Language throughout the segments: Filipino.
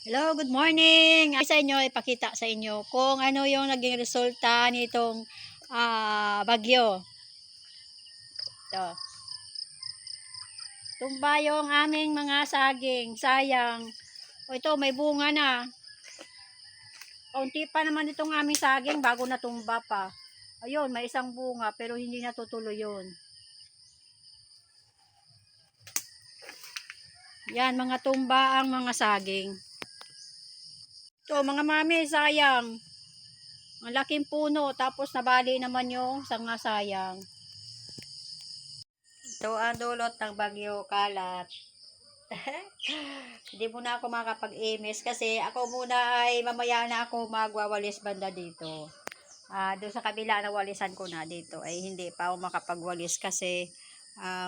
Hello, good morning! Sa inyo, ipakita sa inyo kung ano yung naging resulta nitong bagyo. Ito. Tumba yung aming mga saging. Sayang. O ito, may bunga na. Kaunti pa naman itong aming saging bago natumba pa. Ayun, may isang bunga pero hindi natutuloy yun. Yan, mga tumba ang mga saging. Ito, mga mami, sayang. Ang laking puno, tapos nabali naman yung sanga, sayang. Ito ang dulot ng bagyo kalat. Hindi muna ako makapag-imis kasi ako muna ay mamaya na ako magwawalis banda dito. Doon sa kabila na walisan ko na dito ay hindi pa ako makapagwalis kasi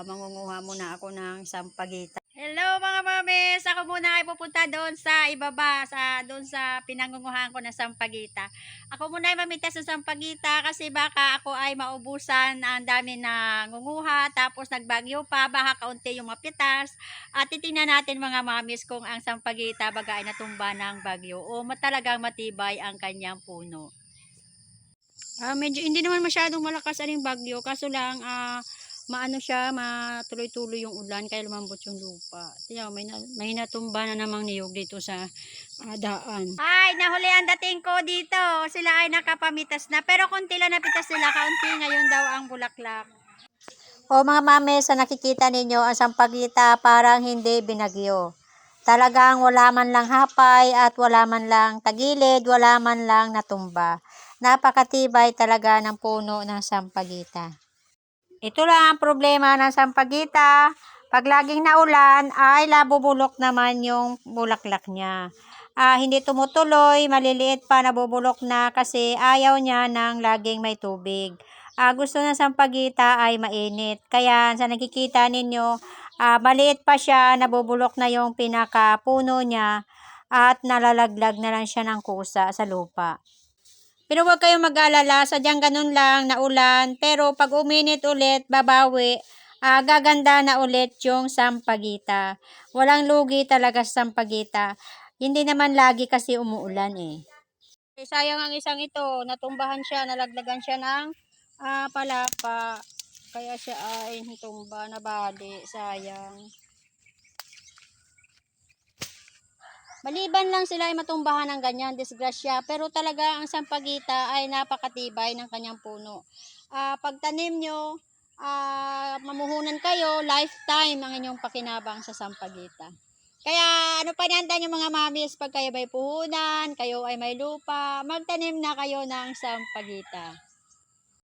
mangunguha muna ako ng sampagita. Hello mga mamis! Ako muna ay pupunta doon sa ibaba, doon sa pinangunguhaan ko ng sampagita. Ako muna ay mamitas sa sampagita kasi baka ako ay maubusan, ang dami na ngunguha, tapos nagbagyo pa, baka kaunti yung mapitas. At titingnan natin mga mamis kung ang sampagita baga ay natumba ng bagyo o talagang matibay ang kanyang puno. Medyo hindi naman masyadong malakas aling bagyo, kaso lang maano siya, matuloy-tuloy yung ulan kaya lumambot yung lupa. Tiyan, may natumba na namang niyog dito sa daan. Ay, nahuli ang dating ko dito. Sila ay nakapamitas na, pero konti lang napitas nila, kaunti ngayon daw ang bulaklak. O mga mame, sa nakikita ninyo ang sampagita parang hindi binagyo. Talagang wala man lang hapay at wala man lang tagilid, wala man lang natumba. Napakatibay talaga ng puno ng sampagita. Ito lang ang problema ng sampagita. Pag laging naulan ay nabubulok naman yung bulaklak niya. Hindi tumutuloy, maliliit pa nabubulok na kasi ayaw niya ng laging may tubig. Gusto ng sampagita ay mainit. Kaya sa nakikita ninyo, maliit pa siya, nabubulok na yung pinakapuno niya at nalalaglag na lang siya ng kusa sa lupa. Pero huwag kayong mag-alala, sadyang ganun lang na ulan. Pero pag uminit ulit, babawi, gaganda na ulit yung sampagita. Walang lugi talaga sa sampagita. Hindi naman lagi kasi umuulan eh. Sayang ang isang ito, natumbahan siya, nalaglagan siya ng palapa. Kaya siya ay tumba, nabali, sayang. Maliban lang sila ay matumbahan ng ganyan, disgrasya. Pero talaga ang sampagita ay napakatibay ng kanyang puno. Pagtanim nyo, mamuhunan kayo, lifetime ang inyong pakinabang sa sampagita. Kaya ano pa niyanda nyo mga mamis, pag kayo may puhunan, kayo ay may lupa, magtanim na kayo ng sampagita.